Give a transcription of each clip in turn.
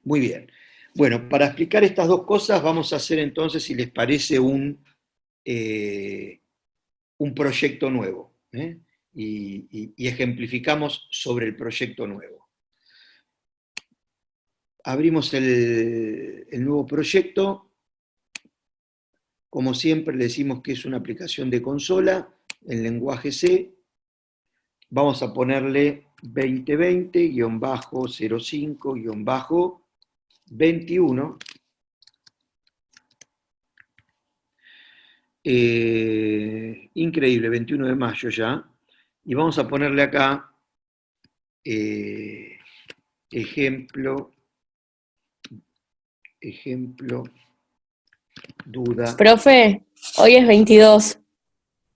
Muy bien. Bueno, para explicar estas dos cosas vamos a hacer entonces, si les parece, un proyecto nuevo. ¿Eh? Y ejemplificamos sobre el proyecto nuevo. Abrimos el nuevo proyecto. Como siempre le decimos que es una aplicación de consola en lenguaje C. Vamos a ponerle 2020-05-21. Increíble, 21 de mayo ya. Y vamos a ponerle acá ejemplo, duda. Profe, hoy es 22.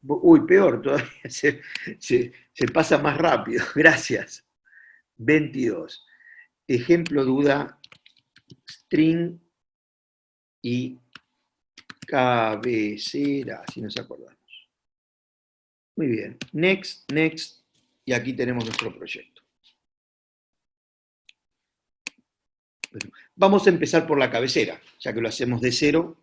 Uy, peor, todavía se pasa más rápido. Gracias. 22. Ejemplo, duda, string y cabecera, si nos acordamos. Muy bien. Next, next. Y aquí tenemos nuestro proyecto. Bueno, vamos a empezar por la cabecera, ya que lo hacemos de cero.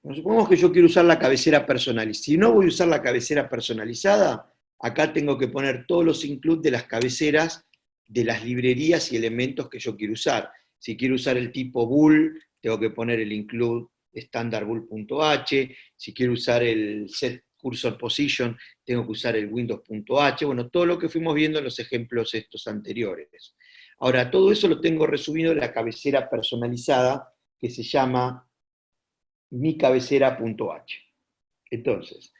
Bueno, supongamos que yo quiero usar la cabecera personalizada. Si no voy a usar la cabecera personalizada, acá tengo que poner todos los includes de las cabeceras de las librerías y elementos que yo quiero usar. Si quiero usar el tipo bool, tengo que poner el include standardbool.h. Si quiero usar el set cursor position, tengo que usar el windows.h. Bueno, todo lo que fuimos viendo en los ejemplos estos anteriores. Ahora, todo eso lo tengo resumido en la cabecera personalizada que se llama mi cabecera.h. Entonces,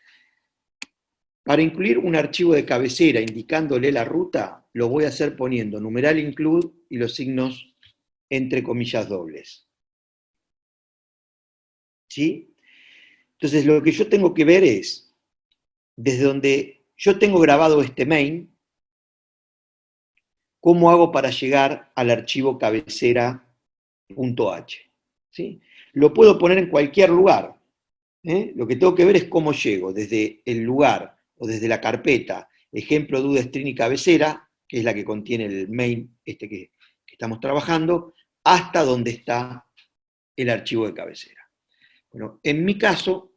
para incluir un archivo de cabecera indicándole la ruta, lo voy a hacer poniendo numeral include y los signos entre comillas dobles. ¿Sí? Entonces, lo que yo tengo que ver es, desde donde yo tengo grabado este main, ¿cómo hago para llegar al archivo cabecera.h? ¿Sí? Lo puedo poner en cualquier lugar. Lo que tengo que ver es cómo llego desde el lugar o desde la carpeta ejemplo, duda, string y cabecera, que es la que contiene el main que estamos trabajando, hasta donde está el archivo de cabecera. Bueno, en mi caso,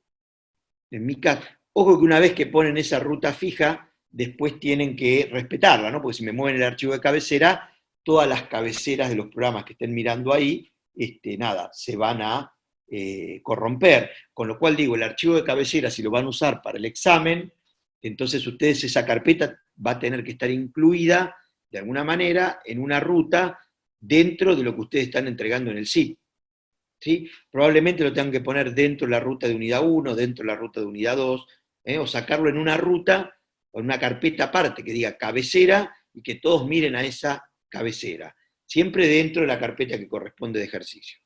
ojo que una vez que ponen esa ruta fija, después tienen que respetarla, ¿no? Porque si me mueven el archivo de cabecera, todas las cabeceras de los programas que estén mirando ahí, nada, se van a corromper. Con lo cual digo, el archivo de cabecera, si lo van a usar para el examen, entonces ustedes esa carpeta va a tener que estar incluida de alguna manera en una ruta dentro de lo que ustedes están entregando en el SIT. ¿Sí? Probablemente lo tengan que poner dentro de la ruta de unidad 1, dentro de la ruta de unidad 2, o sacarlo en una ruta o en una carpeta aparte que diga cabecera y que todos miren a esa cabecera, siempre dentro de la carpeta que corresponde de ejercicio.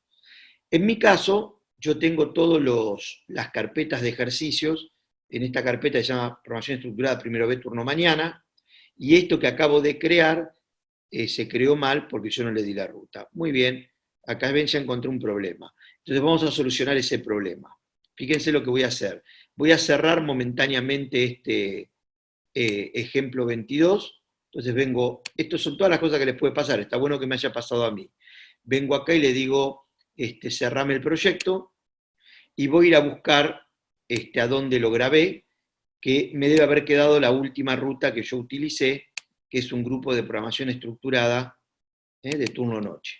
En mi caso, yo tengo todas las carpetas de ejercicios, en esta carpeta se llama Programación Estructurada Primero B Turno Mañana, y esto que acabo de crear se creó mal porque yo no le di la ruta. Muy bien, acá ven, ya encontré un problema. Entonces vamos a solucionar ese problema. Fíjense lo que voy a hacer. Voy a cerrar momentáneamente este ejemplo 22. Entonces vengo, estas son todas las cosas que les puede pasar, está bueno que me haya pasado a mí. Vengo acá y le digo, cerrame el proyecto, y voy a ir a buscar a dónde lo grabé, que me debe haber quedado la última ruta que yo utilicé, que es un grupo de programación estructurada de turno noche.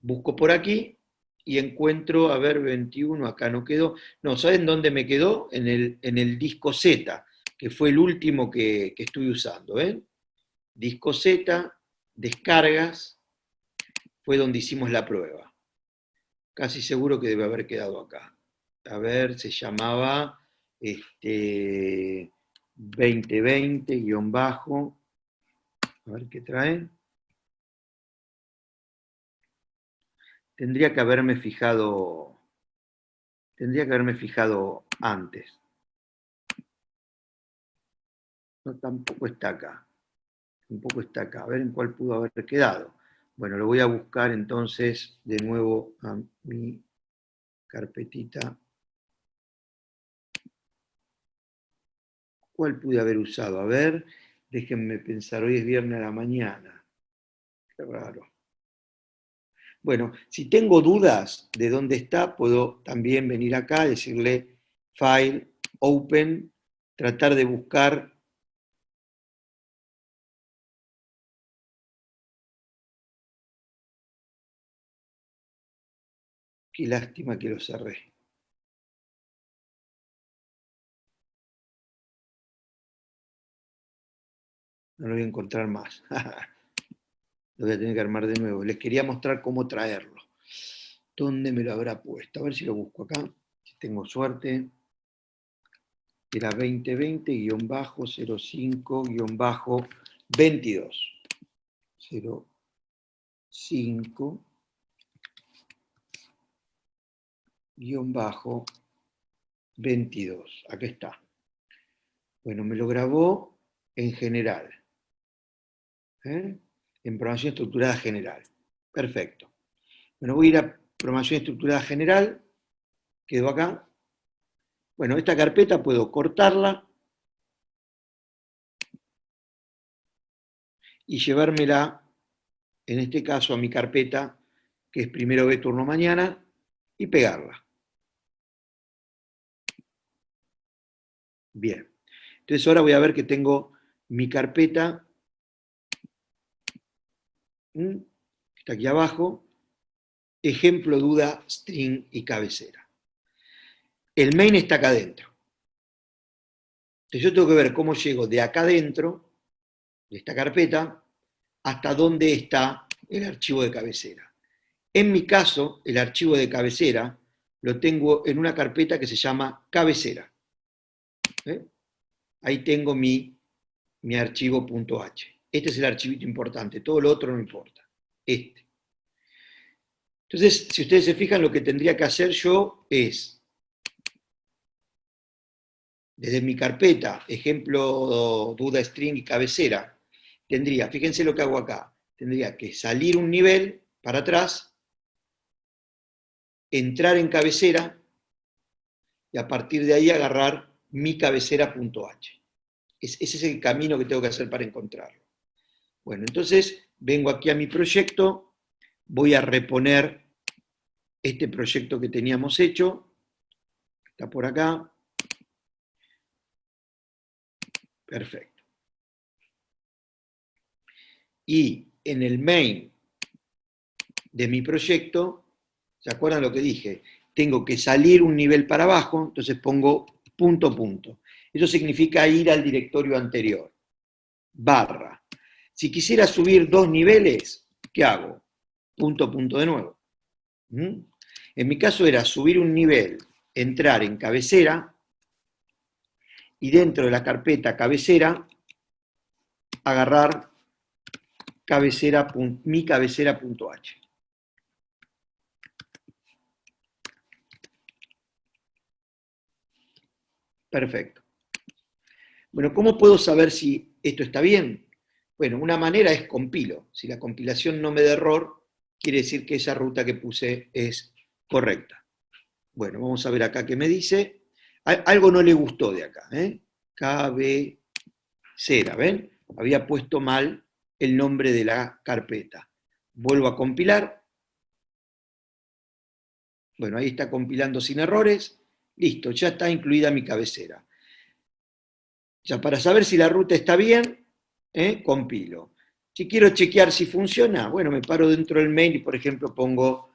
Busco por aquí y encuentro, a ver, 21, acá no quedó. No, ¿saben dónde me quedó? En el disco Z, que fue el último que estuve usando. Disco Z, descargas, fue donde hicimos la prueba. Casi seguro que debe haber quedado acá. A ver, se llamaba 2020-bajo. A ver qué trae. Tendría que haberme fijado antes. No, tampoco está acá. Tampoco está acá. A ver en cuál pudo haber quedado. Bueno, lo voy a buscar entonces de nuevo a mi carpetita. ¿Cuál pude haber usado? A ver, déjenme pensar. Hoy es viernes a la mañana. Qué raro. Bueno, si tengo dudas de dónde está, puedo también venir acá, decirle File, Open, tratar de buscar. Qué lástima que lo cerré. No lo voy a encontrar más. Lo voy a tener que armar de nuevo. Les quería mostrar cómo traerlo. ¿Dónde me lo habrá puesto? A ver si lo busco acá. Si tengo suerte. Era 2020-05-22. 05-22. Acá está. Bueno, me lo grabó en general. En programación estructurada general. Perfecto. Bueno, voy a ir a programación estructurada general. Quedó acá. Bueno, esta carpeta puedo cortarla y llevármela, en este caso, a mi carpeta, que es primero B turno mañana, y pegarla. Bien. Entonces ahora voy a ver que tengo mi carpeta, está aquí abajo, ejemplo, duda, string y cabecera. El main está acá adentro. Entonces yo tengo que ver cómo llego de acá adentro, de esta carpeta, hasta dónde está el archivo de cabecera. En mi caso, el archivo de cabecera lo tengo en una carpeta que se llama cabecera. Ahí tengo mi archivo .h. Este es el archivito importante, todo lo otro no importa. Este. Entonces, si ustedes se fijan, lo que tendría que hacer yo es, desde mi carpeta, ejemplo, duda, string y cabecera, tendría, fíjense lo que hago acá, tendría que salir un nivel para atrás, entrar en cabecera, y a partir de ahí agarrar mi cabecera.h. Ese es el camino que tengo que hacer para encontrarlo. Bueno, entonces vengo aquí a mi proyecto, voy a reponer este proyecto que teníamos hecho, está por acá, perfecto. Y en el main de mi proyecto, ¿se acuerdan lo que dije? Tengo que salir un nivel para abajo, entonces pongo punto, punto. Eso significa ir al directorio anterior, barra. Si quisiera subir 2 niveles, ¿qué hago? Punto, punto de nuevo. En mi caso era subir un nivel, entrar en cabecera, y dentro de la carpeta cabecera, agarrar mi cabecera.h. Perfecto. Bueno, ¿cómo puedo saber si esto está bien? Bueno, una manera es compilo. Si la compilación no me da error, quiere decir que esa ruta que puse es correcta. Bueno, vamos a ver acá qué me dice. Algo no le gustó de acá, cabecera, ¿ven? Había puesto mal el nombre de la carpeta. Vuelvo a compilar. Bueno, ahí está compilando sin errores. Listo, ya está incluida mi cabecera. Ya para saber si la ruta está bien, compilo. Si quiero chequear si funciona, bueno, me paro dentro del main y, por ejemplo, pongo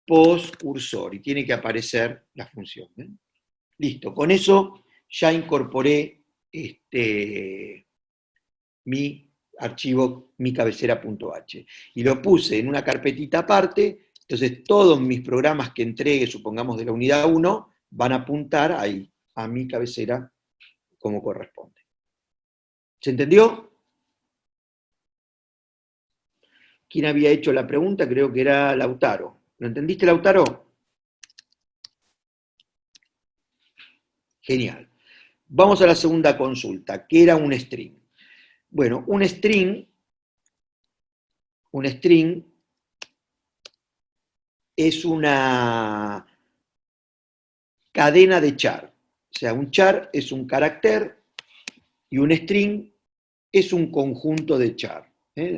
post cursor y tiene que aparecer la función. Listo, con eso ya incorporé mi archivo, mi cabecera.h. Y lo puse en una carpetita aparte, entonces todos mis programas que entregue, supongamos de la unidad 1, van a apuntar ahí, a mi cabecera como corresponde. ¿Se entendió? ¿Quién había hecho la pregunta? Creo que era Lautaro. ¿Lo entendiste, Lautaro? Genial. Vamos a la segunda consulta, que era un string. Bueno, un string es una cadena de char. O sea, un char es un carácter y un string es un conjunto de char.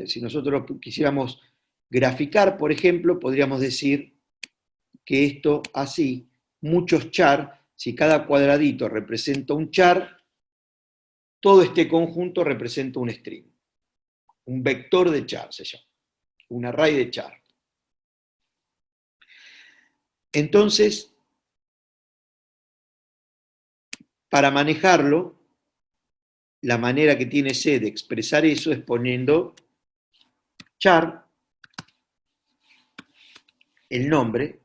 Si nosotros quisiéramos Graficar, por ejemplo, podríamos decir que esto así, muchos char, si cada cuadradito representa un char, todo este conjunto representa un string. Un vector de char se llama, un array de char. Entonces, para manejarlo, la manera que tiene C de expresar eso es poniendo char, el nombre,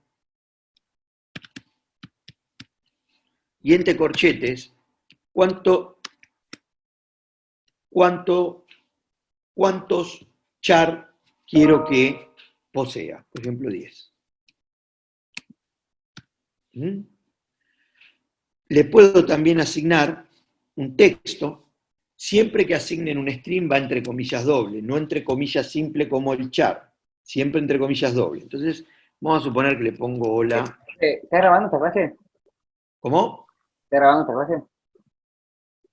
y entre corchetes, cuántos char quiero que posea. Por ejemplo, 10. Le puedo también asignar un texto. Siempre que asignen un string va entre comillas doble, no entre comillas simple como el char, siempre entre comillas doble. Entonces, vamos a suponer que le pongo hola. ¿Estás grabando esta clase? ¿Cómo? ¿Estás grabando esta clase?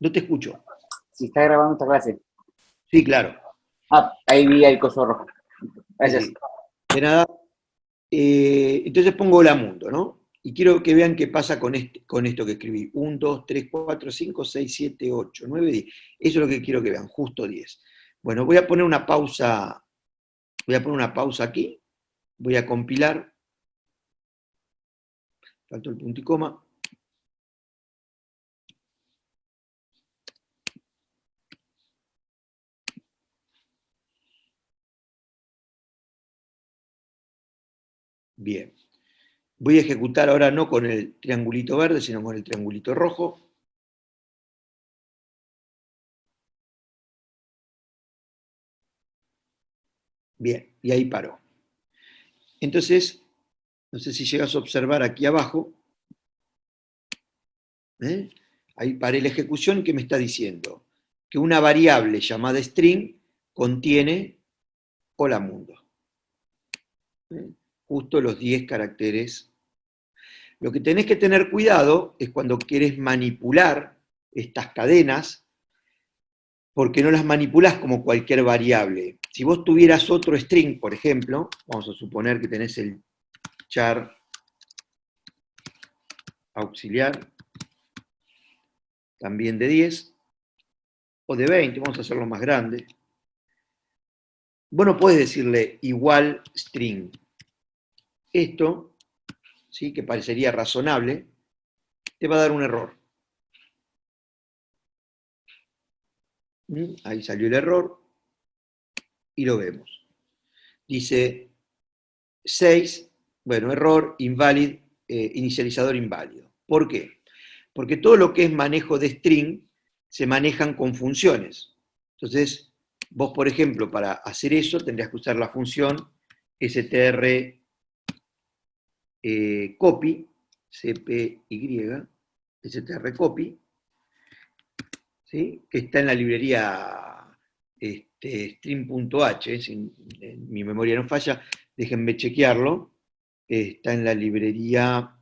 No te escucho. Si estás grabando esta clase. Sí, claro. Ah, ahí vi el coso rojo. Gracias. Sí. De nada. Entonces pongo hola mundo, ¿no? Y quiero que vean qué pasa con esto que escribí. 1, 2, 3, 4, 5, 6, 7, 8, 9, 10. Eso es lo que quiero que vean, justo 10. Bueno, voy a poner una pausa aquí. Voy a compilar. Faltó el punto y coma. Bien. Voy a ejecutar ahora no con el triangulito verde, sino con el triangulito rojo. Bien, y ahí paró. Entonces, no sé si llegas a observar aquí abajo, ahí paré la ejecución, que me está diciendo que una variable llamada string contiene hola mundo. Justo los 10 caracteres. Lo que tenés que tener cuidado es cuando quieres manipular estas cadenas, porque no las manipulás como cualquier variable. Si vos tuvieras otro string, por ejemplo, vamos a suponer que tenés el char auxiliar, también de 10, o de 20, vamos a hacerlo más grande. Vos no podés decirle igual string. Esto, ¿sí?, que parecería razonable, te va a dar un error. Ahí salió el error y lo vemos. Dice 6, bueno, error, invalid, inicializador inválido. ¿Por qué? Porque todo lo que es manejo de string se manejan con funciones. Entonces, vos, por ejemplo, para hacer eso tendrías que usar la función str copy, cpy, str copy, ¿sí?, que está en la librería string.h, si mi memoria no falla, déjenme chequearlo. Está en la librería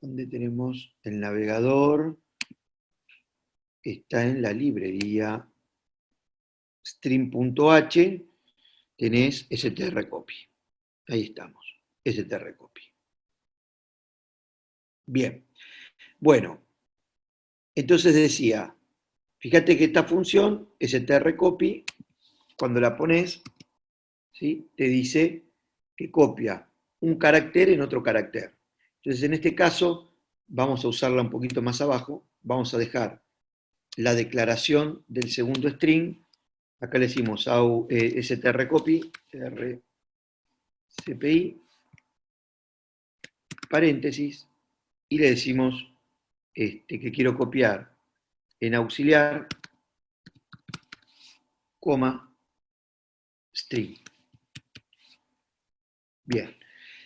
donde tenemos el navegador, está en la librería string.h, tenés strcopy. Ahí estamos, strcopy. Bien, bueno, entonces decía, fíjate que esta función, strcopy, cuando la pones, ¿sí?, te dice que copia un carácter en otro carácter. Entonces, en este caso, vamos a usarla un poquito más abajo, vamos a dejar la declaración del segundo string, acá le decimos strcopy, cpi, paréntesis, y le decimos que quiero copiar en auxiliar, coma, string. Bien.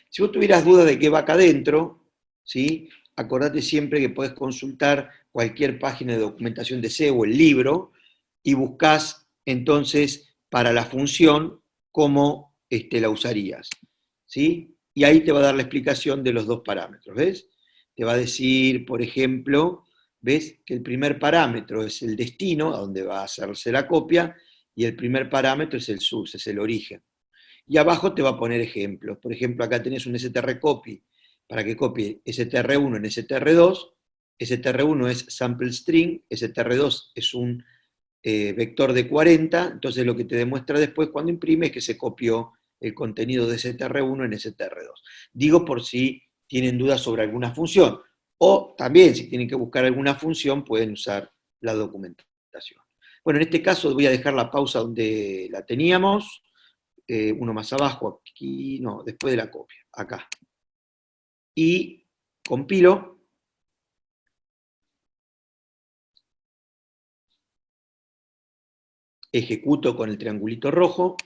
Si vos tuvieras duda de qué va acá adentro, ¿sí?, acordate siempre que podés consultar cualquier página de documentación de C o el libro y buscás entonces para la función cómo la usarías, ¿sí? Y ahí te va a dar la explicación de los dos parámetros, ¿ves? Te va a decir, por ejemplo, ¿ves?, que el primer parámetro es el destino, a donde va a hacerse la copia, y el primer parámetro es el source, es el origen. y abajo te va a poner ejemplos. Por ejemplo, acá tenés un str copy para que copie str1 en str2. str1 es sample string, str2 es un vector de 40, entonces lo que te demuestra después cuando imprime es que se copió el contenido de str1 en str2. Digo por si tienen dudas sobre alguna función, o también si tienen que buscar alguna función pueden usar la documentación. Bueno, en este caso voy a dejar la pausa donde la teníamos, uno más abajo, aquí, no, después de la copia, acá. Y compilo. Ejecuto con el triangulito rojo,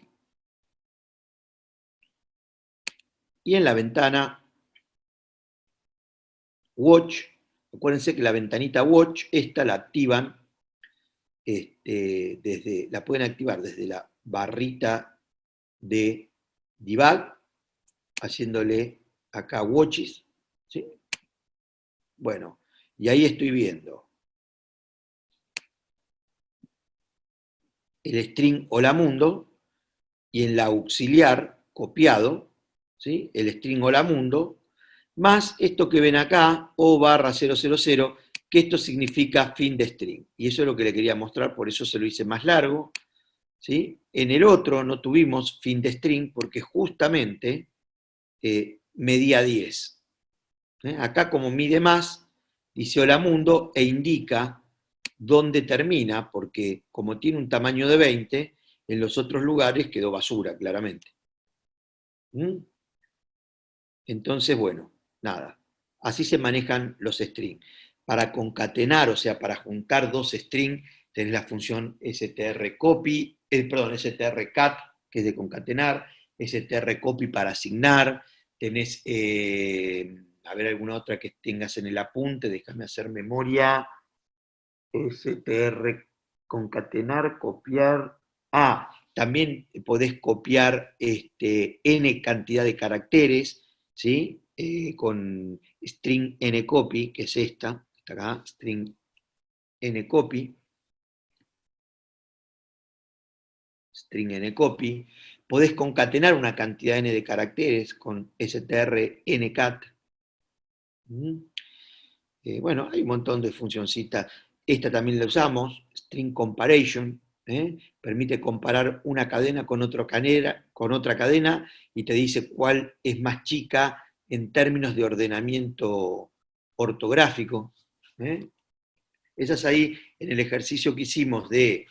y en la ventana Watch, acuérdense que la ventanita Watch, esta la activan, la pueden activar desde la barrita de debug, haciéndole acá Watches, ¿sí? Bueno, y ahí estoy viendo el string hola mundo, y en la auxiliar copiado, ¿sí? El string hola mundo, más esto que ven acá, O barra 000, que esto significa fin de string. Y eso es lo que le quería mostrar, por eso se lo hice más largo, ¿sí? En el otro no tuvimos fin de string porque justamente medía 10. Acá como mide más, dice hola mundo e indica dónde termina, porque como tiene un tamaño de 20, en los otros lugares quedó basura, claramente. Entonces, bueno, nada. Así se manejan los strings. Para concatenar, o sea, para juntar dos strings, tenés la función strcopy, strcat, que es de concatenar, strcopy para asignar, tenés, a ver, alguna otra que tengas en el apunte, déjame hacer memoria, str concatenar, copiar. También podés copiar n cantidad de caracteres, ¿sí? Con string ncopy, que es esta acá, string ncopy, string ncopy. Podés concatenar una cantidad n de caracteres con str ncat. Bueno, hay un montón de funcioncitas. Esta también la usamos, string comparison, permite comparar una cadena con otra cadena y te dice cuál es más chica en términos de ordenamiento ortográfico. Esas ahí, en el ejercicio que hicimos de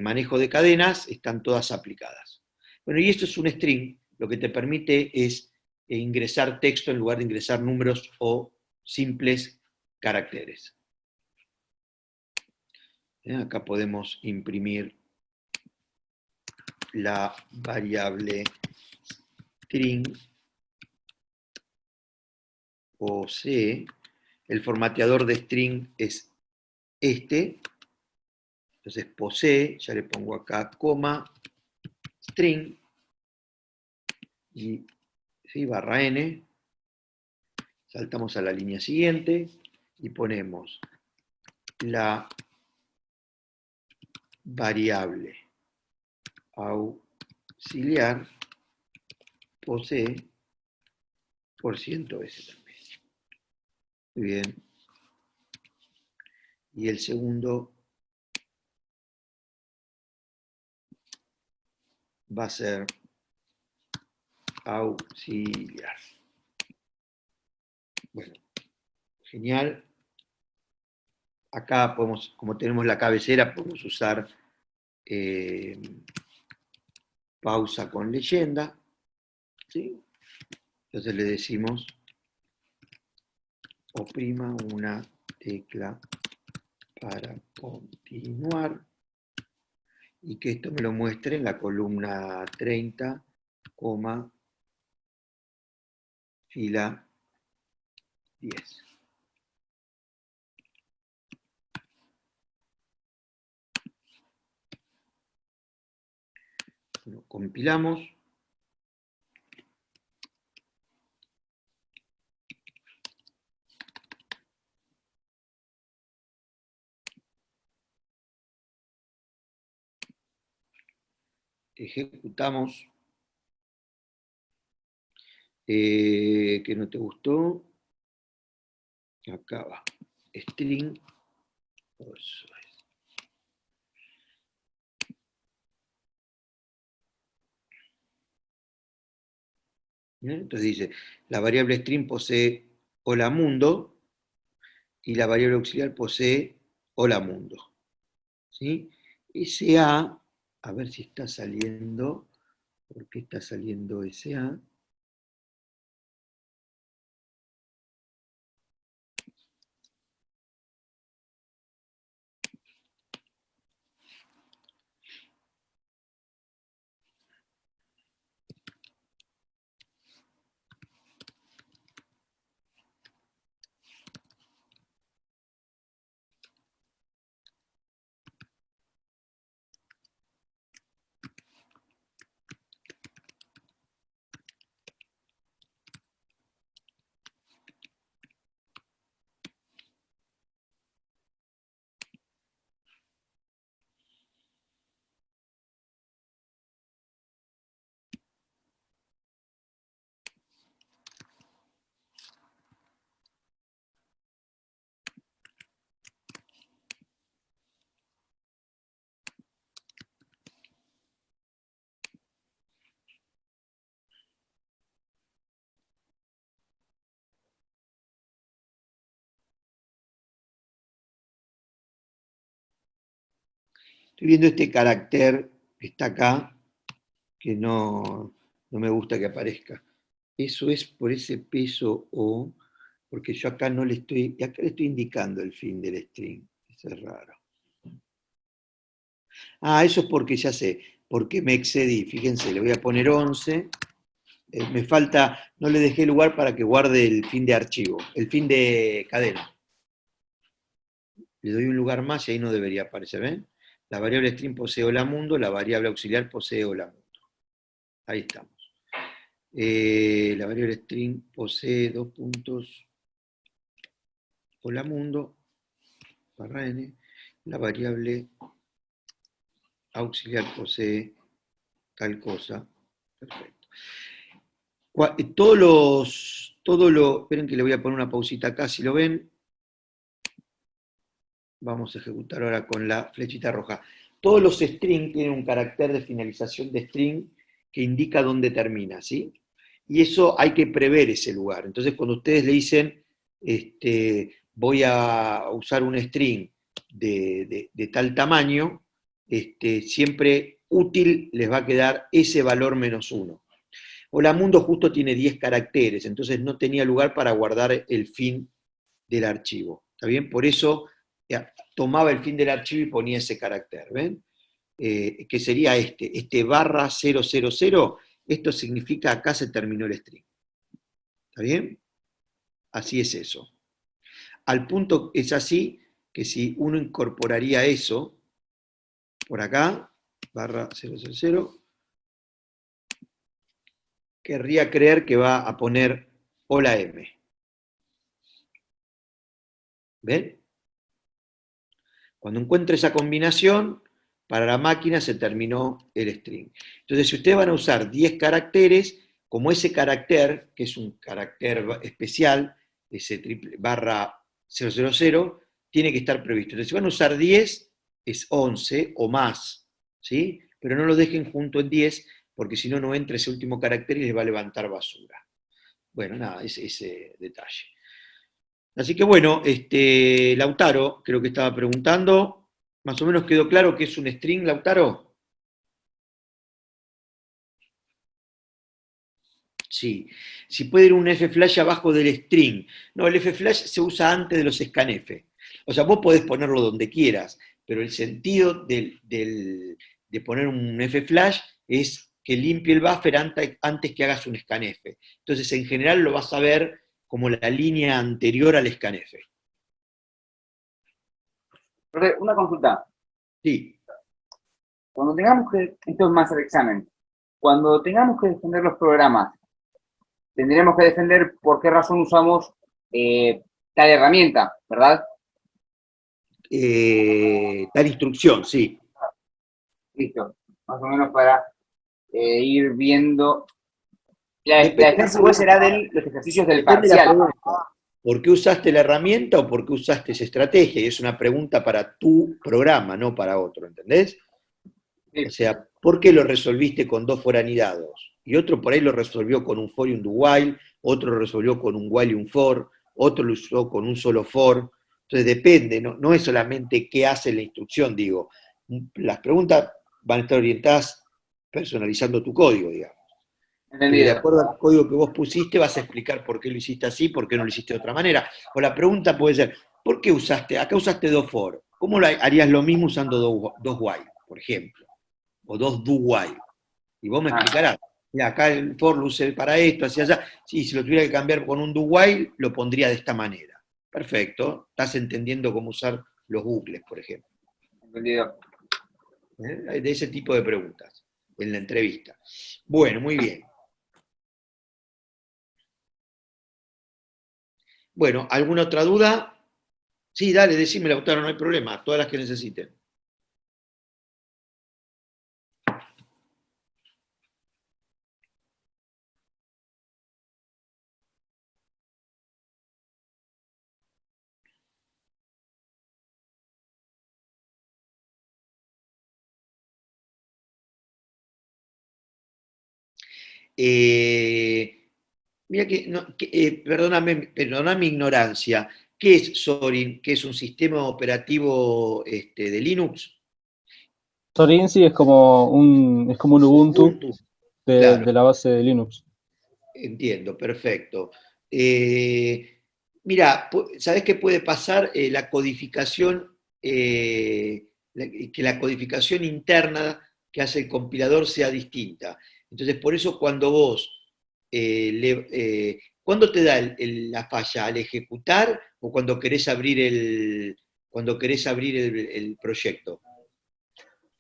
manejo de cadenas, están todas aplicadas. Bueno, y esto es un string, lo que te permite es ingresar texto en lugar de ingresar números o simples caracteres. Acá podemos imprimir la variable string pose. El formateador de string es este. Entonces pose, ya le pongo acá coma, string, y ¿sí? Barra n. Saltamos a la línea siguiente y ponemos la variable auxiliar pose por %s también. Muy bien. Y el segundo va a ser auxiliar. Bueno, genial. Acá podemos, como tenemos la cabecera, podemos usar pausa con leyenda, ¿sí? Entonces le decimos oprima una tecla para continuar y que esto me lo muestre en la columna 30, fila 10. Bueno, compilamos. Ejecutamos. que no te gustó. Acá va. String. Eso es. Bien, entonces dice, la variable string posee hola mundo y la variable auxiliar posee hola mundo. ¿Sí? A ver si está saliendo. ¿Por qué está saliendo SA? Estoy viendo este carácter que está acá, que no me gusta que aparezca. Eso es por ese peso O, porque yo acá no le estoy, y acá le estoy indicando el fin del string. Eso es raro. Ah, eso es porque ya sé, porque me excedí. Fíjense, le voy a poner 11. Me falta, no le dejé lugar para que guarde el fin de archivo, el fin de cadena. Le doy un lugar más y ahí no debería aparecer, ¿ven? La variable string posee hola mundo, la variable auxiliar posee hola mundo. Ahí estamos. La variable string posee dos puntos hola mundo, barra n. La variable auxiliar posee tal cosa. Perfecto. Esperen que le voy a poner una pausita acá, si lo ven. Vamos a ejecutar ahora con la flechita roja. Todos los string tienen un carácter de finalización de string que indica dónde termina, ¿sí? Y eso hay que prever ese lugar. Entonces, cuando ustedes le dicen, voy a usar un string de tal tamaño, siempre útil les va a quedar ese valor -1. Hola Mundo justo tiene 10 caracteres, entonces no tenía lugar para guardar el fin del archivo. ¿Está bien? Por eso tomaba el fin del archivo y ponía ese carácter. ¿Ven? Que sería este barra 000, esto significa acá se terminó el string. ¿Está bien? Así es eso. Al punto es así que si uno incorporaría eso por acá, barra 000, querría creer que va a poner hola M. ¿Ven? Cuando encuentre esa combinación, para la máquina se terminó el string. Entonces, si ustedes van a usar 10 caracteres, como ese carácter, que es un carácter especial, ese barra 000, tiene que estar previsto. Entonces, si van a usar 10, es 11 o más, ¿sí? Pero no lo dejen junto en 10, porque si no, no entra ese último carácter y les va a levantar basura. Bueno, nada, ese detalle. Así que bueno, Lautaro, creo que estaba preguntando, más o menos quedó claro que es un string, Lautaro. Sí. Si puede ir un flash abajo del string. No, el flash se usa antes de los scanf. O sea, vos podés ponerlo donde quieras, pero el sentido de poner un flash es que limpie el buffer antes que hagas un scanf. Entonces, en general lo vas a ver como la línea anterior al scanf. Una consulta. Sí. Cuando tengamos que, esto es más el examen, cuando tengamos que defender los programas, tendremos que defender por qué razón usamos tal herramienta, ¿verdad? Tal instrucción, sí. Listo. Más o menos para ir viendo La Depende de defensa igual será de los ejercicios del depende de la parcial. pregunta. ¿Por qué usaste la herramienta o por qué usaste esa estrategia? Y es una pregunta para tu programa, no para otro, ¿entendés? O Sí, sea, ¿por qué lo resolviste con dos for anidados? Y otro por ahí lo resolvió con un for y un do while, otro lo resolvió con un while y un for, otro lo usó con un solo for. Entonces depende, no es solamente qué hace la instrucción, digo. Las preguntas van a estar orientadas personalizando tu código, digamos. Porque de entendido. acuerdo al código que vos pusiste vas a explicar por qué lo hiciste así, por qué no lo hiciste de otra manera. O la pregunta puede ser, ¿por qué acá usaste dos for? ¿Cómo harías lo mismo usando dos while, por ejemplo? O dos do while. Y vos me Ah, explicarás, mira, acá el for lo usé para esto, hacia allá. Sí, si lo tuviera que cambiar con un do while, lo pondría de esta manera. Perfecto, estás entendiendo cómo usar los bucles, por ejemplo. entendido. De ese tipo de preguntas en la entrevista. Bueno, muy bien. Bueno, ¿alguna otra duda? Sí, dale, decime, Lautaro, no hay problema, todas las que necesiten. Eh, Mira que, perdóname mi ignorancia. ¿Qué es Zorin? ¿Qué es un sistema operativo de Linux? Zorin sí es como un Ubuntu Ubuntu. Claro, de la base de Linux. entiendo, perfecto. Mira, ¿sabés qué puede pasar? La codificación, que la codificación interna que hace el compilador sea distinta. Entonces, por eso cuando vos, ¿cuándo te da la falla? ¿Al ejecutar o cuando querés abrir el proyecto?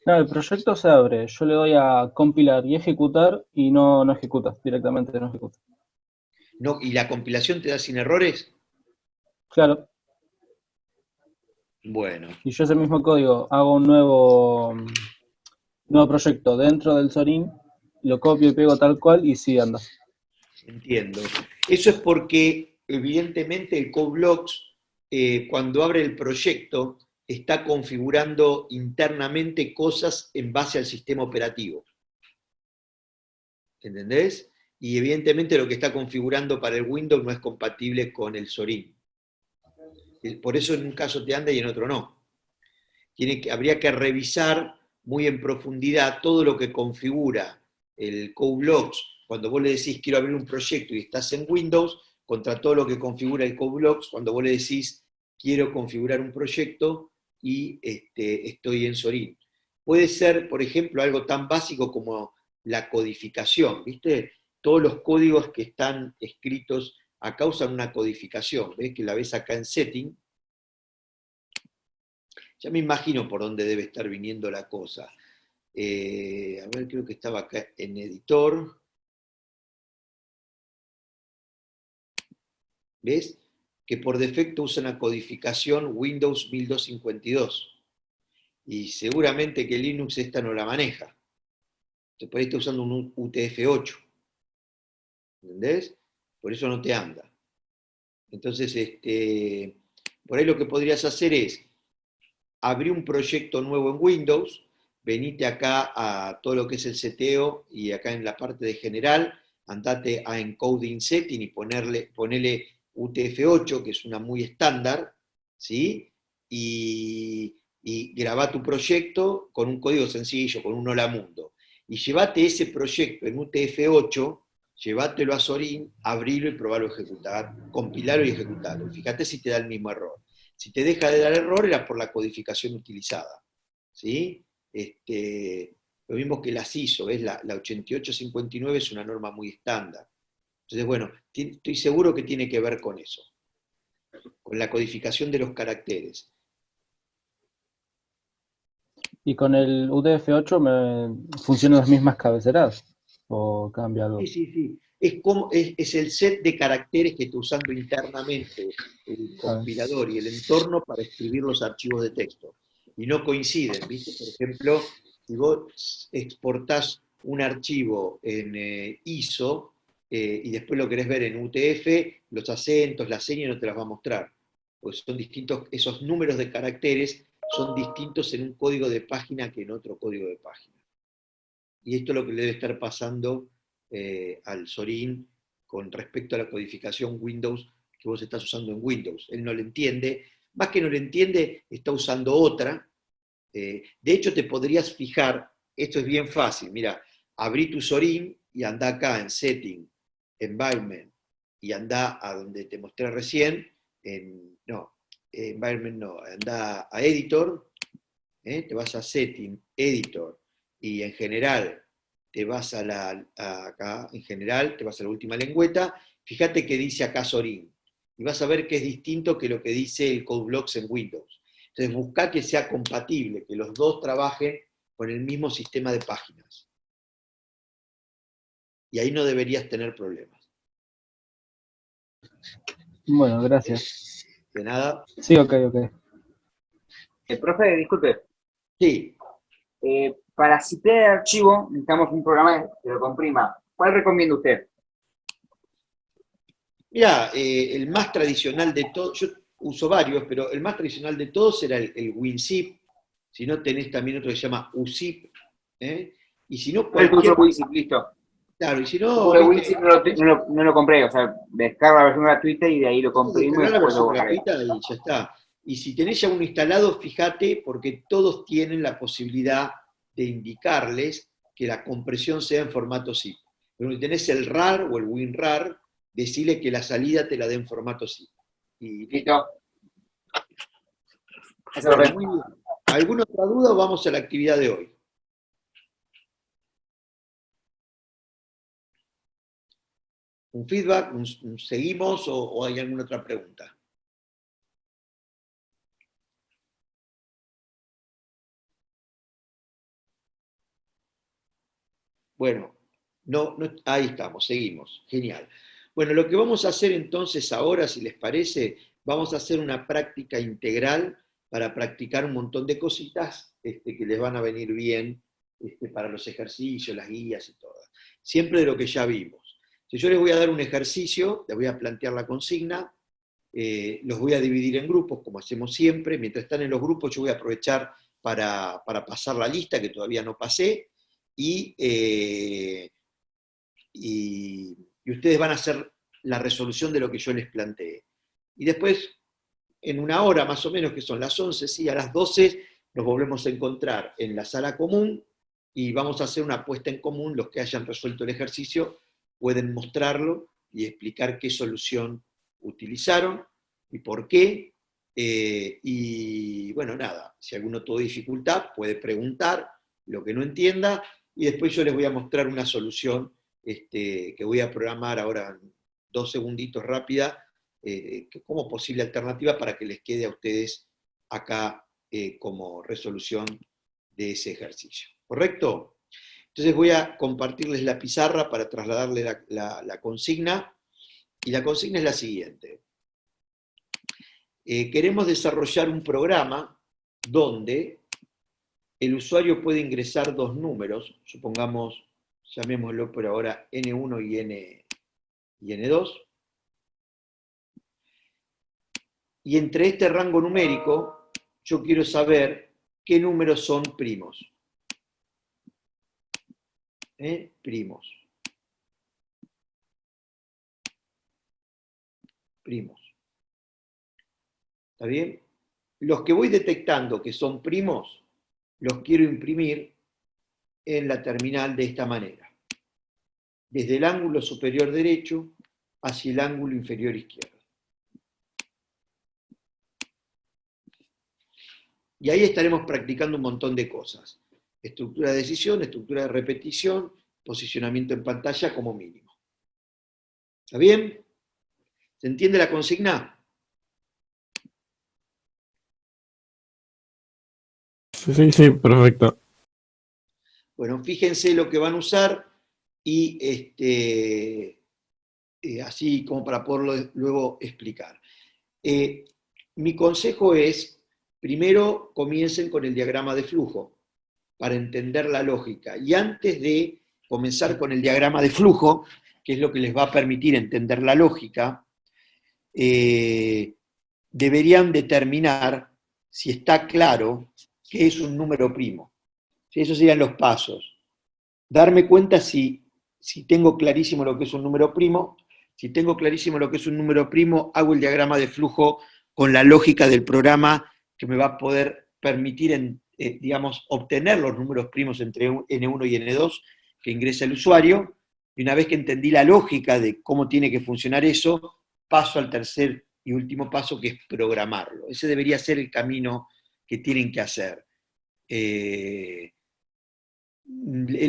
No, el proyecto se abre, yo le doy a compilar y ejecutar y no ejecuta, directamente no ejecuta. ¿No? ¿Y la compilación te da sin errores? Claro, Bueno, y yo ese mismo código hago un nuevo proyecto dentro del Zorin, lo copio y pego tal cual y sí anda. entiendo. Eso es porque, evidentemente, el CodeBlocks, cuando abre el proyecto, está configurando internamente cosas en base al sistema operativo. ¿Entendés? Y evidentemente lo que está configurando para el Windows no es compatible con el Zorin. Por eso en un caso te anda y en otro no. Habría que revisar muy en profundidad todo lo que configura el CodeBlocks cuando vos le decís quiero abrir un proyecto y estás en Windows, contra todo lo que configura el CodeBlocks cuando vos le decís quiero configurar un proyecto y estoy en Zorin. Puede ser, por ejemplo, algo tan básico como la codificación, ¿viste? Todos los códigos que están escritos acá usan una codificación, ¿ves? Que la ves acá en Setting. Ya me imagino por dónde debe estar viniendo la cosa. A ver, creo que estaba acá en editor. ¿Ves? Que por defecto usa una codificación Windows 1252. Y seguramente que Linux esta no la maneja. Entonces, por ahí está usando un UTF-8. ¿Entendés? Por eso no te anda. Entonces, por ahí lo que podrías hacer es abrí un proyecto nuevo en Windows, venite acá a todo lo que es el seteo y acá en la parte de general, andate a Encoding Setting y ponele UTF-8, que es una muy estándar, ¿sí? Y grabá tu proyecto con un código sencillo, con un hola mundo. Y llevate ese proyecto en UTF-8, llévatelo a Zorin, abrilo y probalo a ejecutar, compilalo y ejecutarlo. Fíjate si te da el mismo error. Si te deja de dar error, era por la codificación utilizada. ¿Sí? Lo mismo que las ISO, ¿ves? La 8859 es una norma muy estándar. Entonces, bueno, estoy seguro que tiene que ver con eso, con la codificación de los caracteres. Y con el UTF-8 funcionan las mismas cabeceras o cambia Sí, algo. sí, sí. Es el set de caracteres que está usando internamente el A ver. compilador y el entorno para escribir los archivos de texto. Y no coinciden, ¿viste? Por ejemplo, si vos exportás un archivo en ISO, y después lo querés ver en UTF, los acentos, las señas no te las va a mostrar, porque son distintos, esos números de caracteres son distintos en un código de página que en otro código de página. Y esto es lo que le debe estar pasando al Zorin con respecto a la codificación Windows que vos estás usando en Windows. Él no lo entiende, más que no lo entiende, está usando otra. De hecho, te podrías fijar, esto es bien fácil, mira, abrí tu Zorin y anda acá en Setting, Environment, y anda a donde te mostré recién, Environment no, anda a Editor, te vas a Setting, Editor, y en general te vas acá, en general, te vas a la última lengüeta, fíjate que dice acá Zorin, y vas a ver que es distinto que lo que dice el CodeBlocks en Windows. Entonces busca que sea compatible, que los dos trabajen con el mismo sistema de páginas. Y ahí no deberías tener problemas. Bueno, gracias. De nada. Sí, ok. Profe, disculpe. Sí. Para citar el archivo necesitamos un programa que lo comprima. ¿Cuál recomienda usted? Mira, el más tradicional de todos, yo uso varios, pero el más tradicional de todos era el WinZip. Si no, tenés también otro que se llama UZIP. Y si no, cualquier... WinZip, listo. Claro, y si no... El WinZip no lo compré, o sea, descargo la versión gratuita y de ahí lo comprimo y la después lo versión borraré. gratuita y ya está. Y si tenés ya uno instalado, fíjate, porque todos tienen la posibilidad de indicarles que la compresión sea en formato zip. Pero si tenés el RAR o el WinRAR, decirle que la salida te la dé en formato zip. Y listo. Bueno, muy bien. ¿Alguna otra duda o vamos a la actividad de hoy? ¿Un feedback? ¿Un seguimos o hay alguna otra pregunta? Bueno, ahí estamos, seguimos. Genial. Bueno, lo que vamos a hacer entonces ahora, si les parece, vamos a hacer una práctica integral para practicar un montón de cositas que les van a venir bien para los ejercicios, las guías y todo. Siempre de lo que ya vimos. Si yo les voy a dar un ejercicio, les voy a plantear la consigna, los voy a dividir en grupos, como hacemos siempre. Mientras están en los grupos, yo voy a aprovechar para pasar la lista, que todavía no pasé, y ustedes van a hacer la resolución de lo que yo les planteé. Y después, en una hora más o menos, que son las 11, sí, a las 12, nos volvemos a encontrar en la sala común y vamos a hacer una puesta en común. Los que hayan resuelto el ejercicio pueden mostrarlo y explicar qué solución utilizaron y por qué. Y bueno, nada, si alguno tuvo dificultad, puede preguntar lo que no entienda y después yo les voy a mostrar una solución que voy a programar ahora en 2 segunditos rápida, como posible alternativa para que les quede a ustedes acá como resolución de ese ejercicio. ¿Correcto? Entonces voy a compartirles la pizarra para trasladarle la consigna, y la consigna es la siguiente. Queremos desarrollar un programa donde el usuario puede ingresar 2 números, supongamos, llamémoslo por ahora N1 y N2, y entre este rango numérico yo quiero saber qué números son primos. Primos. ¿Está bien? Los que voy detectando que son primos, los quiero imprimir en la terminal de esta manera. Desde el ángulo superior derecho hacia el ángulo inferior izquierdo. Y ahí estaremos practicando un montón de cosas. Estructura de decisión, estructura de repetición, posicionamiento en pantalla como mínimo. ¿Está bien? ¿Se entiende la consigna? Sí, perfecto. Bueno, fíjense lo que van a usar y así como para poderlo luego explicar. Mi consejo es, primero comiencen con el diagrama de flujo para entender la lógica. Y antes de comenzar con el diagrama de flujo, que es lo que les va a permitir entender la lógica, deberían determinar si está claro qué es un número primo. ¿Sí? Esos serían los pasos. Darme cuenta si tengo clarísimo lo que es un número primo. Si tengo clarísimo lo que es un número primo, hago el diagrama de flujo con la lógica del programa que me va a poder permitir, digamos, obtener los números primos entre N1 y N2 que ingresa el usuario. Y una vez que entendí la lógica de cómo tiene que funcionar eso, paso al tercer y último paso, que es programarlo. Ese debería ser el camino que tienen que hacer. El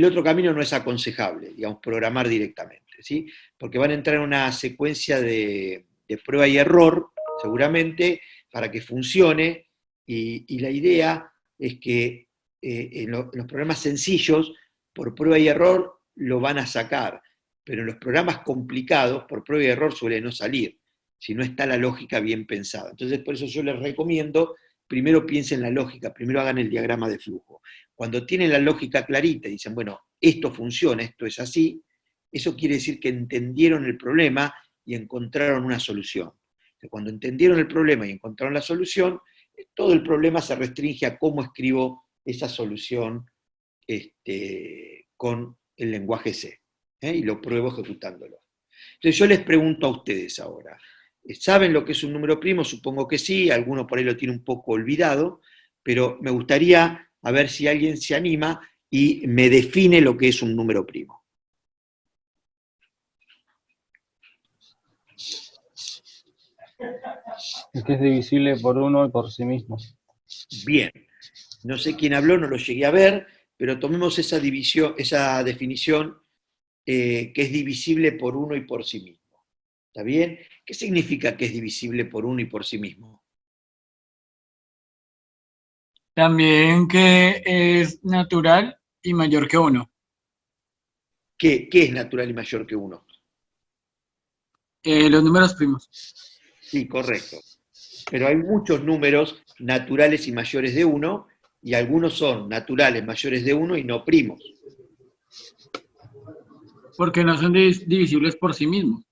otro camino no es aconsejable, digamos, programar directamente, ¿sí? Porque van a entrar en una secuencia de prueba y error, seguramente, para que funcione, y la idea es que en los programas sencillos, por prueba y error, lo van a sacar, pero en los programas complicados, por prueba y error suele no salir, si no está la lógica bien pensada. Entonces, por eso yo les recomiendo, primero piensen la lógica, primero hagan el diagrama de flujo. Cuando tienen la lógica clarita y dicen, bueno, esto funciona, esto es así, eso quiere decir que entendieron el problema y encontraron una solución. Entonces, cuando entendieron el problema y encontraron la solución, todo el problema se restringe a cómo escribo esa solución con el lenguaje C, y lo pruebo ejecutándolo. Entonces yo les pregunto a ustedes ahora, ¿saben lo que es un número primo? Supongo que sí, alguno por ahí lo tiene un poco olvidado, pero me gustaría a ver si alguien se anima y me define lo que es un número primo. Es que es divisible por uno y por sí mismo. Bien, no sé quién habló, no lo llegué a ver, pero tomemos esa definición que es divisible por uno y por sí mismo. ¿Está bien? ¿Qué significa que es divisible por uno y por sí mismo? También que es natural y mayor que 1. ¿Qué es natural y mayor que uno? Los números primos. Sí, correcto. Pero hay muchos números naturales y mayores de 1, y algunos son naturales mayores de 1 y no primos. Porque no son divisibles por sí mismos.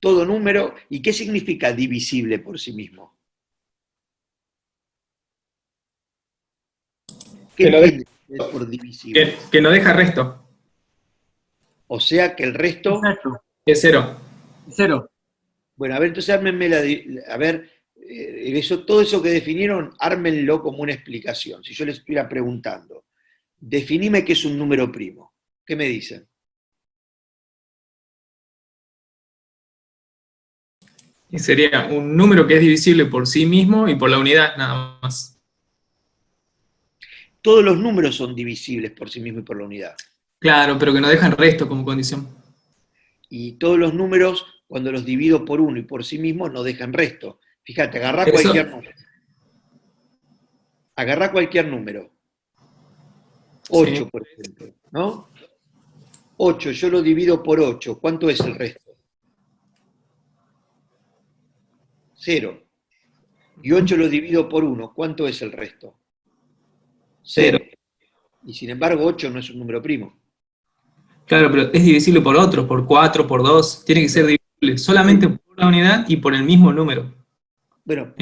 Todo número, ¿y qué significa divisible por sí mismo? ¿Qué Que no deja, entiendes por divisible? que no deja resto. O sea que el resto... Exacto. Es 0. 0. Bueno, a ver, entonces ármenme todo eso que definieron, ármenlo como una explicación. Si yo les estuviera preguntando, definime qué es un número primo, ¿qué me dicen? Y sería un número que es divisible por sí mismo y por la unidad, nada más. Todos los números son divisibles por sí mismos y por la unidad. Claro, pero que no dejan resto como condición. Y todos los números, cuando los divido por uno y por sí mismos, no dejan resto. Fíjate, agarrá Eso- cualquier número. Agarrá cualquier número. 8, Sí. por ejemplo, ¿no? 8, yo lo divido por 8. ¿Cuánto es el resto? 0. Y 8 lo divido por 1. ¿Cuánto es el resto? 0. Y sin embargo, 8 no es un número primo. Claro, pero es divisible por otros, por 4, por 2. Tiene que ser divisible solamente por la unidad y por el mismo número. Bueno,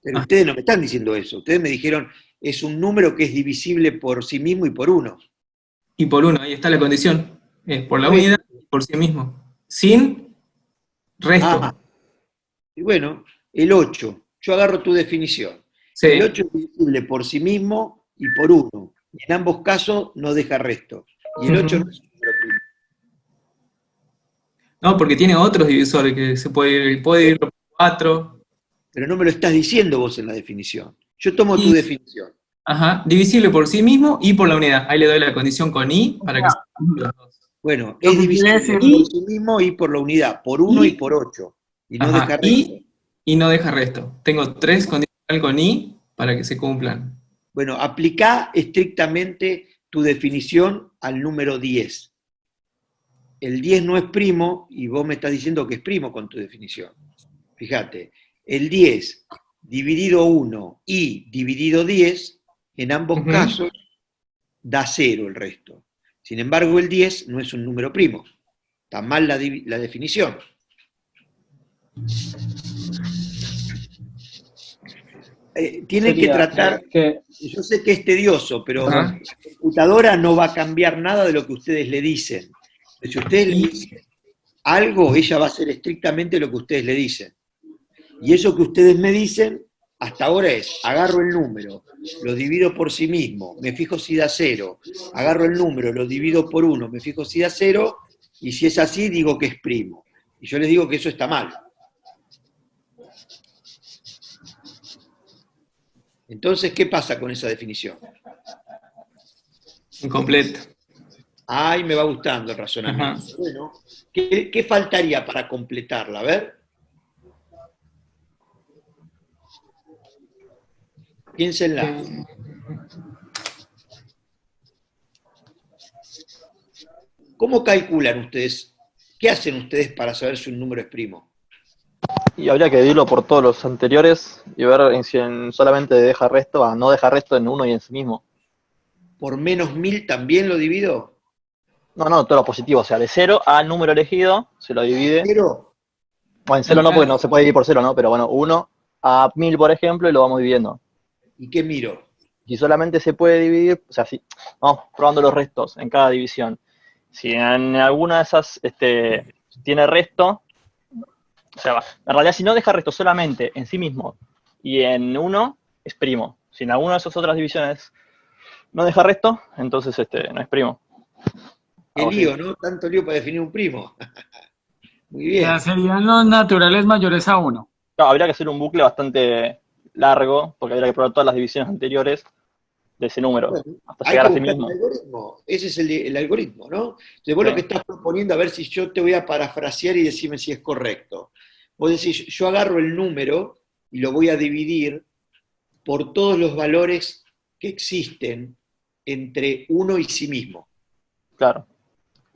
pero ustedes no me están diciendo eso. Ustedes me dijeron, es un número que es divisible por sí mismo y por 1. Y por 1, ahí está la condición. Es por la Bueno. unidad y por sí mismo. Sin resto. Ah, y bueno, el 8. Yo agarro tu definición. Sí. El 8 es divisible por sí mismo y por 1. Y en ambos casos no deja resto. Y el 8 no es un número primo. No, porque tiene otros divisores que se puede ir por 4. Pero no me lo estás diciendo vos en la definición. Yo tomo tu definición. Ajá, divisible por sí mismo y por la unidad. Ahí le doy la condición con i para que se los dos. Bueno, Lo es que quiere divisible decir- por sí mismo y por la unidad, por 1 y por 8. Y no deja Ajá, resto. y no deja resto. Tengo 3 condicionales con i para que se cumplan. Bueno, aplicá estrictamente tu definición al número 10. El 10 no es primo y vos me estás diciendo que es primo con tu definición. Fíjate, el 10 dividido 1 y dividido 10, en ambos casos da 0 el resto. Sin embargo, el 10 no es un número primo. Está mal la definición. Tienen que Sería tratar, que, yo sé que es tedioso, pero Ajá. la computadora no va a cambiar nada de lo que ustedes le dicen. Si ustedes le dicen algo, ella va a hacer estrictamente lo que ustedes le dicen. Y eso que ustedes me dicen, hasta ahora es, agarro el número, lo divido por sí mismo, me fijo si da 0, agarro el número, lo divido por 1, me fijo si da 0, y si es así, digo que es primo. Y yo les digo que eso está mal. Entonces, ¿qué pasa con esa definición? Incompleto. Ay, me va gustando el razonamiento. Ajá. Bueno, ¿qué faltaría para completarla? A ver. Piénsenla. ¿Cómo calculan ustedes? ¿Qué hacen ustedes para saber si un número es primo? Y habría que dividirlo por todos los anteriores y ver si solamente deja resto, no deja resto en uno y en sí mismo. ¿Por menos 1000 también lo divido? No, todo lo positivo, o sea, de 0 al número elegido, se lo divide. ¿Cero? Bueno, en 0 no, porque no se puede dividir por 0, ¿no? Pero bueno, 1 a 1000, por ejemplo, y lo vamos dividiendo. ¿Y qué miro? Si solamente se puede dividir, o sea, si vamos probando los restos en cada división. Si en alguna de esas tiene resto, o sea, en realidad si no deja resto solamente en sí mismo y en uno, es primo. Si en alguna de esas otras divisiones no deja resto, entonces no es primo. Qué Algo así. lío, ¿no? Tanto lío para definir un primo. Muy O bien. sea, serían los naturales mayores a 1. Claro, habría que hacer un bucle bastante largo, porque habría que probar todas las divisiones anteriores de ese número, Bueno, hasta hay llegar que a sí buscar el mismo. algoritmo. Ese es el algoritmo, ¿no? Entonces vos Sí. lo que estás proponiendo, a ver si yo te voy a parafrasear y decirme si es correcto. Vos decís, yo agarro el número y lo voy a dividir por todos los valores que existen entre uno y sí mismo. Claro,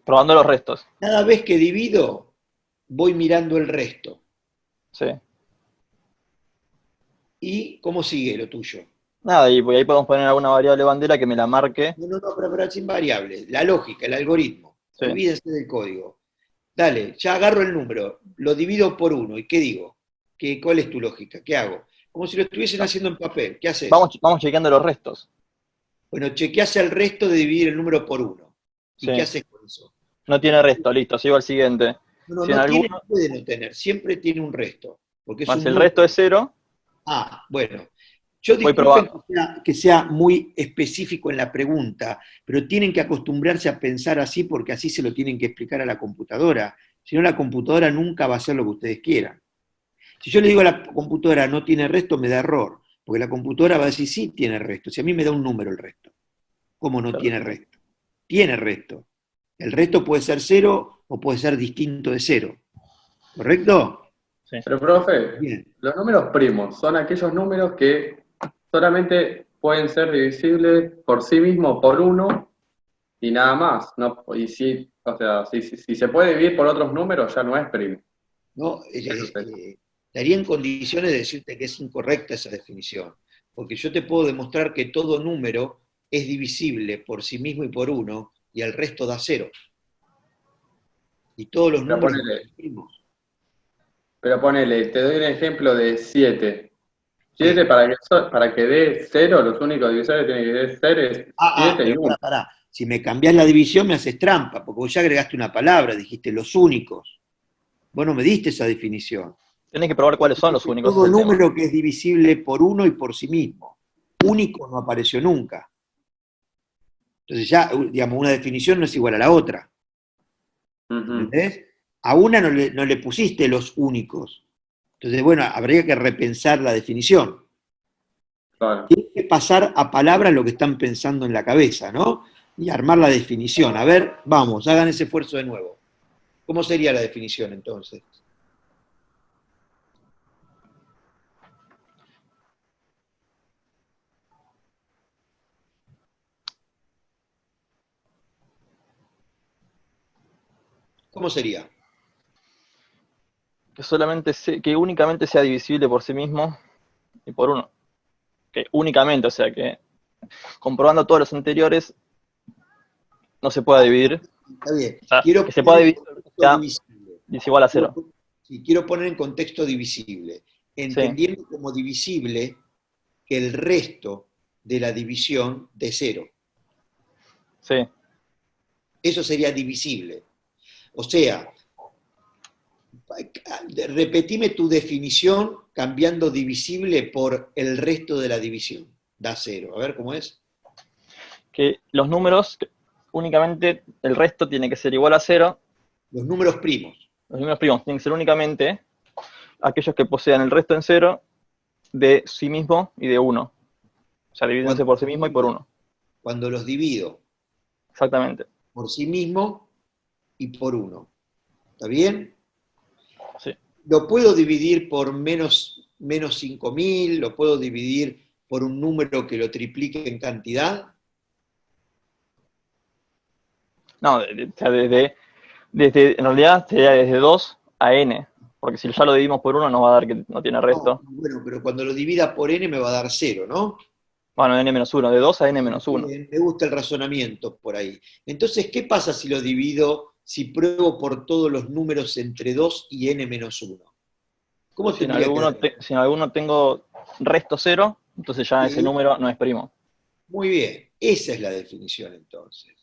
probando los restos. Cada vez que divido, voy mirando el resto. Sí. ¿Y cómo sigue lo tuyo? Nada, y ahí podemos poner alguna variable bandera que me la marque. No, pero es invariable. La lógica, el algoritmo. Sí. Olvídense del código. Dale, ya agarro el número, lo divido por 1. ¿Y qué digo? ¿Cuál es tu lógica? ¿Qué hago? Como si lo estuviesen haciendo en papel. ¿Qué haces? Vamos chequeando los restos. Bueno, chequeás el resto de dividir el número por 1. ¿Y Sí. qué haces con eso? No tiene resto, listo, sigo al siguiente. No, Si en no tiene, alguno, puede no tener, siempre tiene un resto. Porque es más un el número. resto es 0, Ah, bueno. Yo voy disculpen probando. que sea muy específico en la pregunta, pero tienen que acostumbrarse a pensar así porque así se lo tienen que explicar a la computadora. Si no, la computadora nunca va a hacer lo que ustedes quieran. Si yo le digo a la computadora no tiene resto, me da error, porque la computadora va a decir sí tiene resto. Si a mí me da un número el resto, ¿cómo no tiene resto? Tiene resto. El resto puede ser 0 o puede ser distinto de 0. ¿Correcto? Sí. Pero, profe, Bien. los números primos son aquellos números que solamente pueden ser divisibles por sí mismos por 1 y nada más. ¿No? Y si, o sea, si se puede dividir por otros números, ya no es primo. ¿No? Eso es. Estaría en condiciones de decirte que es incorrecta esa definición, porque yo te puedo demostrar que todo número es divisible por sí mismo y por 1, y el resto da 0. Y todos los Pero números ponele. son primos. Pero ponele, te doy un ejemplo de 7. Sí. 7 para que dé 0, los únicos divisores que tienen que dar 0 es 7 y Pero 1. pará. Si me cambiás la división me haces trampa, porque vos ya agregaste una palabra, dijiste los únicos. Vos no me diste esa definición. Tenés que probar cuáles son los únicos. Todo Es el tema. número que es divisible por 1 y por sí mismo. Único no apareció nunca. Entonces ya, digamos, una definición no es igual a la otra. ¿Entendés? A una no le pusiste los únicos. Entonces, bueno, habría que repensar la definición. Claro. Tiene que pasar a palabras lo que están pensando en la cabeza, ¿no? Y armar la definición. A ver, vamos, hagan ese esfuerzo de nuevo. ¿Cómo sería la definición entonces? ¿Cómo sería? Que únicamente sea divisible por sí mismo y por 1. Que únicamente, o sea que comprobando todos los anteriores, no se pueda dividir. Está bien. O sea, Quiero que se pueda poner en dividir, contexto sea divisible. desigual a 0. Sí, quiero poner en contexto divisible, entendiendo como divisible que el resto de la división de 0. Sí. Eso sería divisible. O sea, repetime tu definición cambiando divisible por el resto de la división. Da 0. A ver cómo es. Que los números, únicamente, el resto tiene que ser igual a 0. Los números primos. Los números primos tienen que ser únicamente aquellos que posean el resto en 0 de sí mismo y de 1. O sea, divídense por sí mismo y por 1. Cuando los divido. Exactamente. Por sí mismo y por 1. ¿Está bien? Sí. Lo puedo dividir por menos 5.000, lo puedo dividir por un número que lo triplique en cantidad. No, o sea, en realidad sería desde 2 a n, porque si ya lo dividimos por 1 nos va a dar que no tiene resto. No, bueno, pero cuando lo divida por n me va a dar 0, ¿no? Bueno, n-1, de 2 a n-1. Me gusta el razonamiento por ahí. Entonces, ¿qué pasa si lo divido, si pruebo por todos los números entre 2 y n-1? ¿Cómo Si en tendría que dar? si en alguno tengo resto 0, entonces ya Sí. ese número no es primo. Muy bien, esa es la definición entonces.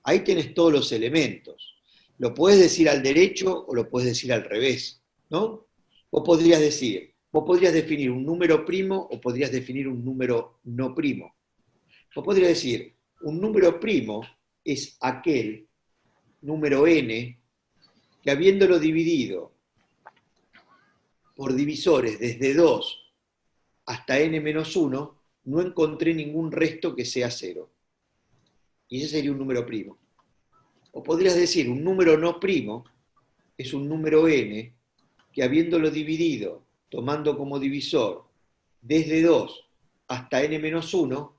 Ahí tenés todos los elementos. Lo podés decir al derecho o lo podés decir al revés, ¿no? Vos podrías definir un número primo o podrías definir un número no primo. Vos podrías decir, un número primo es aquel número n que habiéndolo dividido por divisores desde 2 hasta n-1, no encontré ningún resto que sea 0. Y ese sería un número primo. O podrías decir, un número no primo es un número n que habiéndolo dividido, tomando como divisor desde 2 hasta n-1,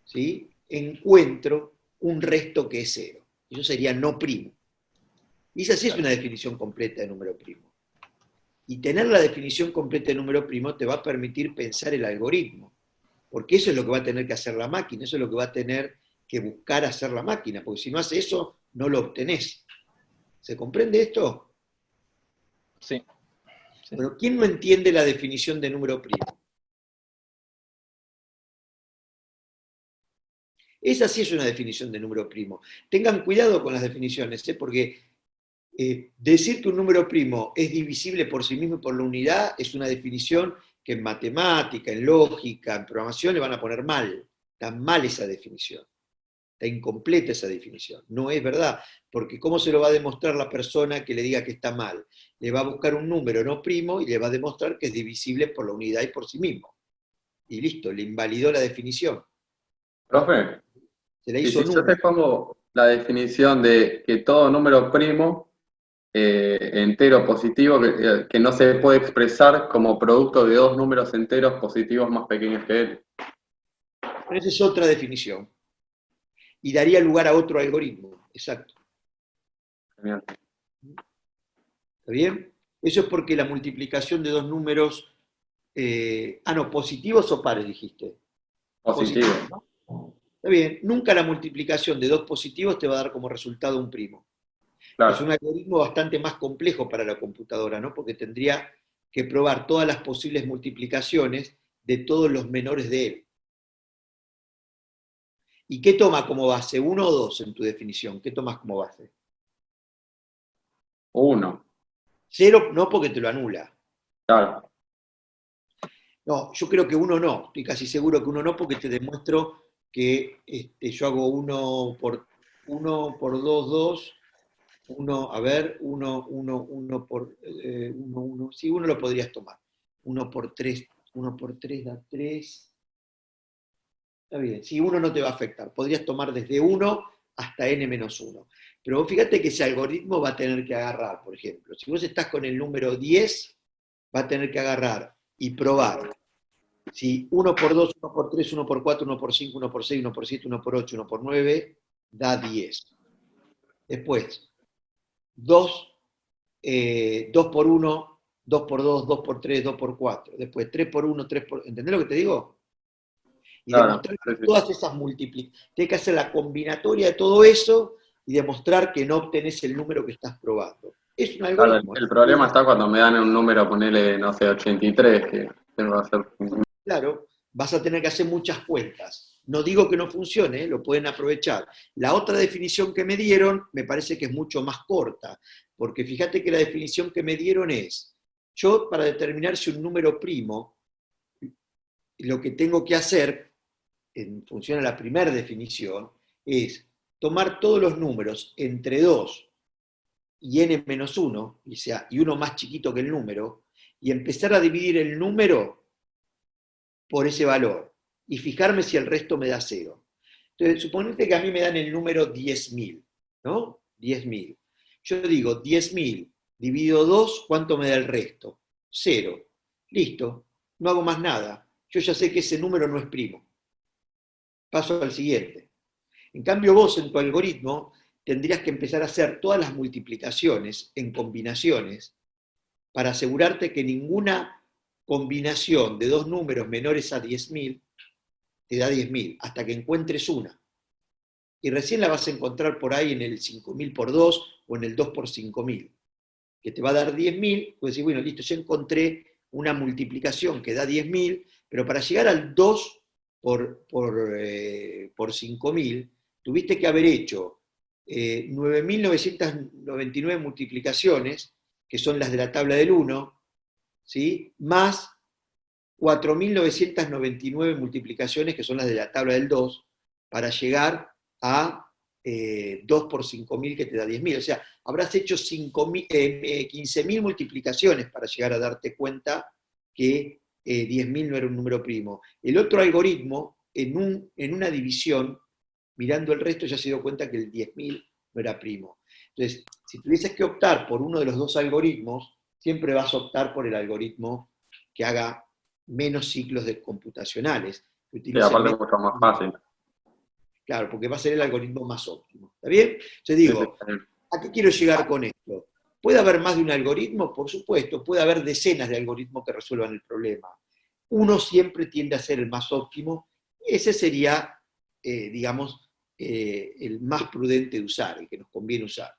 ¿sí? Encuentro un resto que es 0. Eso sería no primo. Y esa sí es una definición completa de número primo. Y tener la definición completa de número primo te va a permitir pensar el algoritmo. Porque eso es lo que va a tener que hacer la máquina, eso es lo que va a tener que buscar hacer la máquina, porque si no hace eso, no lo obtenés. ¿Se comprende esto? Sí. Pero ¿quién no entiende la definición de número primo? Esa sí es una definición de número primo. Tengan cuidado con las definiciones, porque decir que un número primo es divisible por sí mismo y por la unidad es una definición que en matemática, en lógica, en programación le van a poner mal. Está mal esa definición. Está incompleta esa definición. No es verdad, porque ¿cómo se lo va a demostrar la persona que le diga que está mal? Le va a buscar un número no primo y le va a demostrar que es divisible por la unidad y por sí mismo. Y listo, le invalidó la definición. Profe, Se la y hizo si yo nula. te pongo la definición de que todo número primo entero positivo que no se puede expresar como producto de dos números enteros positivos más pequeños que él. Pero esa es otra definición. Y daría lugar a otro algoritmo. Exacto. Genial. ¿Está bien? Eso es porque la multiplicación de dos números... positivos o pares, dijiste. Positivo. ¿No? Está bien. Nunca la multiplicación de dos positivos te va a dar como resultado un primo. Claro. Es un algoritmo bastante más complejo para la computadora, ¿no? Porque tendría que probar todas las posibles multiplicaciones de todos los menores de él. ¿Y qué toma como base? ¿1 o 2 en tu definición? ¿Qué tomas como base? 1. 0 no, porque te lo anula. Claro. No, yo creo que 1 no. Estoy casi seguro que 1 no, porque te demuestro que yo hago 1 por 2, 2. 1, a ver, 1 por 1, 1. Sí, 1 lo podrías tomar. 1 por 3 da 3. Está bien, si 1 no te va a afectar. Podrías tomar desde 1 hasta n-1. Pero vos fíjate que ese algoritmo va a tener que agarrar, por ejemplo, si vos estás con el número 10, va a tener que agarrar y probar. Si 1 por 2, 1 por 3, 1 por 4, 1 por 5, 1 por 6, 1 por 7, 1 por 8, 1 por 9, da 10. Después, 2 por 1, 2 por 2, 2 por 3, 2 por 4. Después 3 por 1, 3 por... ¿Entendés lo que te digo? Y Claro, demostrar sí, que sí. todas esas multiplicaciones, tienes que hacer la combinatoria de todo eso y demostrar que no obtenés el número que estás probando. Es un Claro, algoritmo. el problema está cuando me dan un número, ponele, no sé, 83, que tengo que hacer. Claro, vas a tener que hacer muchas cuentas. No digo que no funcione, lo pueden aprovechar. La otra definición que me dieron me parece que es mucho más corta, porque fíjate que la definición que me dieron es, yo para determinar si un número primo, lo que tengo que hacer, en función a la primera definición, es tomar todos los números entre 2 y n-1, y uno más chiquito que el número, y empezar a dividir el número por ese valor, y fijarme si el resto me da 0. Entonces, suponete que a mí me dan el número 10.000, ¿no? 10.000. Yo digo, 10.000 dividido 2, ¿cuánto me da el resto? 0. Listo, no hago más nada. Yo ya sé que ese número no es primo. Paso al siguiente. En cambio, vos en tu algoritmo tendrías que empezar a hacer todas las multiplicaciones en combinaciones para asegurarte que ninguna combinación de dos números menores a 10.000 te da 10.000, hasta que encuentres una. Y recién la vas a encontrar por ahí en el 5.000 por 2 o en el 2 por 5.000, que te va a dar 10.000, pues decir, bueno, listo, ya encontré una multiplicación que da 10.000, pero para llegar al 2 por 5.000, tuviste que haber hecho 9.999 multiplicaciones, que son las de la tabla del 1, ¿sí? Más 4.999 multiplicaciones, que son las de la tabla del 2, para llegar a 2 por 5.000, que te da 10.000. O sea, habrás hecho 15.000 multiplicaciones para llegar a darte cuenta que 10.000 no era un número primo. El otro algoritmo, en una división, mirando el resto, ya se dio cuenta que el 10.000 no era primo. Entonces, si tuvieses que optar por uno de los dos algoritmos, siempre vas a optar por el algoritmo que haga menos ciclos computacionales. Que Sí, aparte es mucho más fácil. Claro, porque va a ser el algoritmo más óptimo. ¿Está bien? Yo Sí, digo, sí. ¿a qué quiero llegar con esto? ¿Puede haber más de un algoritmo? Por supuesto, puede haber decenas de algoritmos que resuelvan el problema. Uno siempre tiende a ser el más óptimo. Ese sería, digamos, el más prudente de usar, el que nos conviene usar.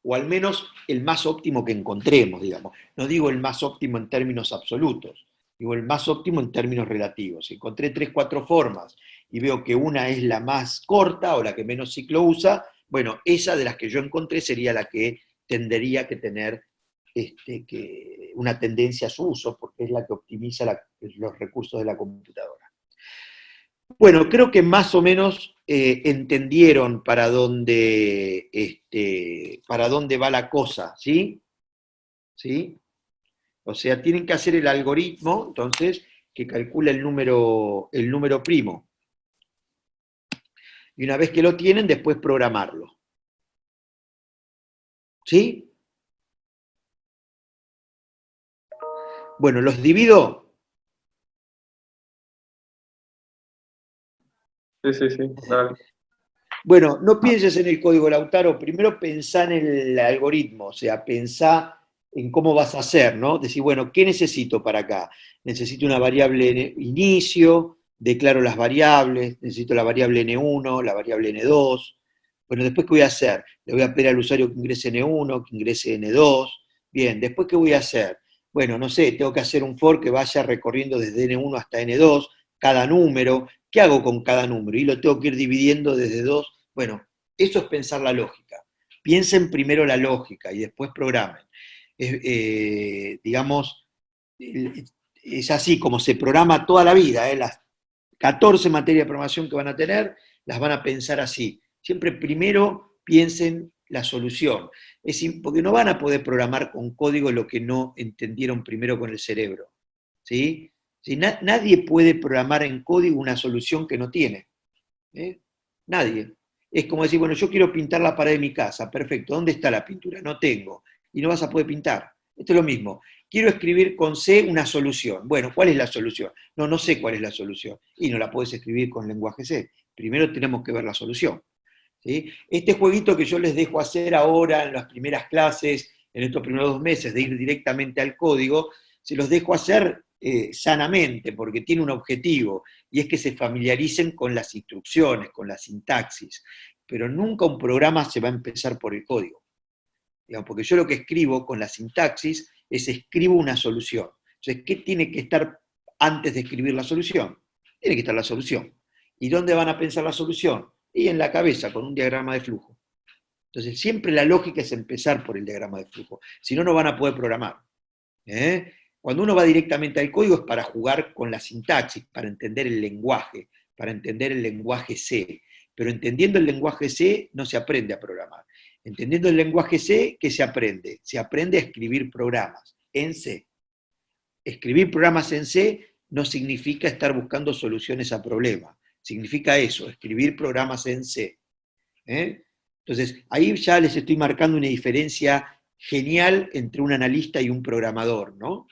O al menos el más óptimo que encontremos, digamos. No digo el más óptimo en términos absolutos, digo el más óptimo en términos relativos. Si encontré 3, 4 formas y veo que una es la más corta o la que menos ciclo usa, bueno, esa de las que yo encontré sería la que tendría que tener una tendencia a su uso, porque es la que optimiza los recursos de la computadora. Bueno, creo que más o menos entendieron para dónde va la cosa, ¿sí? ¿Sí? O sea, tienen que hacer el algoritmo, entonces, que calcula el número primo. Y una vez que lo tienen, después programarlo. ¿Sí? Bueno, los divido. Sí, sí, sí, dale. Bueno, no pienses en el código, Lautaro, primero pensá en el algoritmo, o sea, pensá en cómo vas a hacer, ¿no? Decir, bueno, ¿qué necesito para acá? Necesito una variable inicio, declaro las variables, necesito la variable n1, la variable n2. Bueno, después, ¿qué voy a hacer? Le voy a pedir al usuario que ingrese n1, que ingrese n2. Bien, después, ¿qué voy a hacer? Bueno, no sé, tengo que hacer un for que vaya recorriendo desde n1 hasta n2, cada número. ¿Qué hago con cada número? Y lo tengo que ir dividiendo desde 2. Bueno, eso es pensar la lógica. Piensen primero la lógica y después programen. Digamos, es así como se programa toda la vida. Las 14 materias de programación que van a tener, las van a pensar así. Siempre primero piensen la solución. Porque no van a poder programar con código lo que no entendieron primero con el cerebro. ¿Sí? Nadie puede programar en código una solución que no tiene. Nadie. Es como decir, bueno, yo quiero pintar la pared de mi casa. Perfecto, ¿dónde está la pintura? No tengo. Y no vas a poder pintar. Esto es lo mismo. Quiero escribir con C una solución. Bueno, ¿cuál es la solución? No sé cuál es la solución. Y no la puedes escribir con lenguaje C. Primero tenemos que ver la solución. ¿Sí? Este jueguito que yo les dejo hacer ahora en las primeras clases, en estos primeros 2 meses, de ir directamente al código, se los dejo hacer sanamente, porque tiene un objetivo, y es que se familiaricen con las instrucciones, con la sintaxis, pero nunca un programa se va a empezar por el código. Digamos, porque yo lo que escribo con la sintaxis es escribo una solución. Entonces, ¿qué tiene que estar antes de escribir la solución? Tiene que estar la solución. ¿Y dónde van a pensar la solución? Y en la cabeza, con un diagrama de flujo. Entonces, siempre la lógica es empezar por el diagrama de flujo. Si no, no van a poder programar. Cuando uno va directamente al código es para jugar con la sintaxis, para entender el lenguaje C. Pero entendiendo el lenguaje C no se aprende a programar. Entendiendo el lenguaje C, ¿qué se aprende? Se aprende a escribir programas en C. Escribir programas en C no significa estar buscando soluciones a problemas. Significa eso, escribir programas en C. Entonces, ahí ya les estoy marcando una diferencia genial entre un analista y un programador, ¿no? O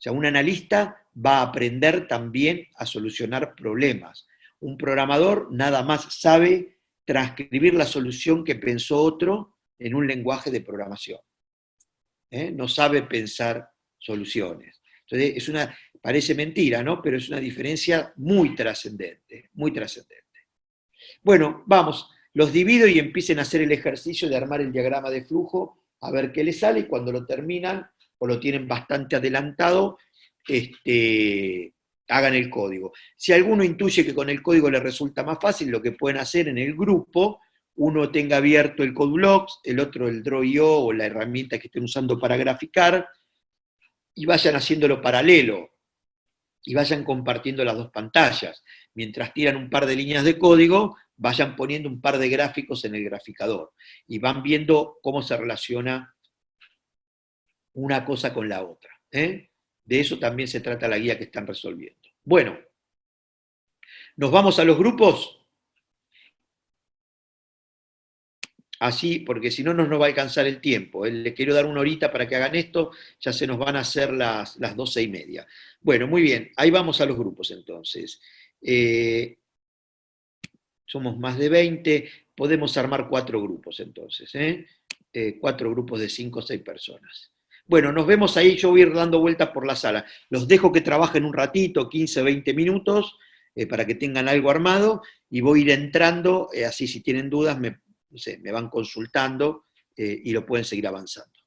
sea, un analista va a aprender también a solucionar problemas. Un programador nada más sabe transcribir la solución que pensó otro en un lenguaje de programación. No sabe pensar soluciones. Entonces, parece mentira, ¿no? Pero es una diferencia muy trascendente, muy trascendente. Bueno, vamos, los divido y empiecen a hacer el ejercicio de armar el diagrama de flujo, a ver qué les sale, y cuando lo terminan, o lo tienen bastante adelantado, hagan el código. Si alguno intuye que con el código les resulta más fácil, lo que pueden hacer en el grupo, uno tenga abierto el CodeBlocks, el otro el Draw.io o la herramienta que estén usando para graficar, y vayan haciéndolo paralelo, y vayan compartiendo las dos pantallas. Mientras tiran un par de líneas de código, vayan poniendo un par de gráficos en el graficador, y van viendo cómo se relaciona una cosa con la otra. De eso también se trata la guía que están resolviendo. Bueno, ¿nos vamos a los grupos? Así, porque si no, no nos va a alcanzar el tiempo. Les quiero dar una horita para que hagan esto, ya se nos van a hacer las 12:30. Bueno, muy bien, ahí vamos a los grupos entonces. Somos más de 20, podemos armar 4 grupos entonces, 4 grupos de 5 o 6 personas. Bueno, nos vemos ahí, yo voy a ir dando vueltas por la sala. Los dejo que trabajen un ratito, 15, 20 minutos, para que tengan algo armado, y voy a ir entrando, así si tienen dudas me van consultando y lo pueden seguir avanzando.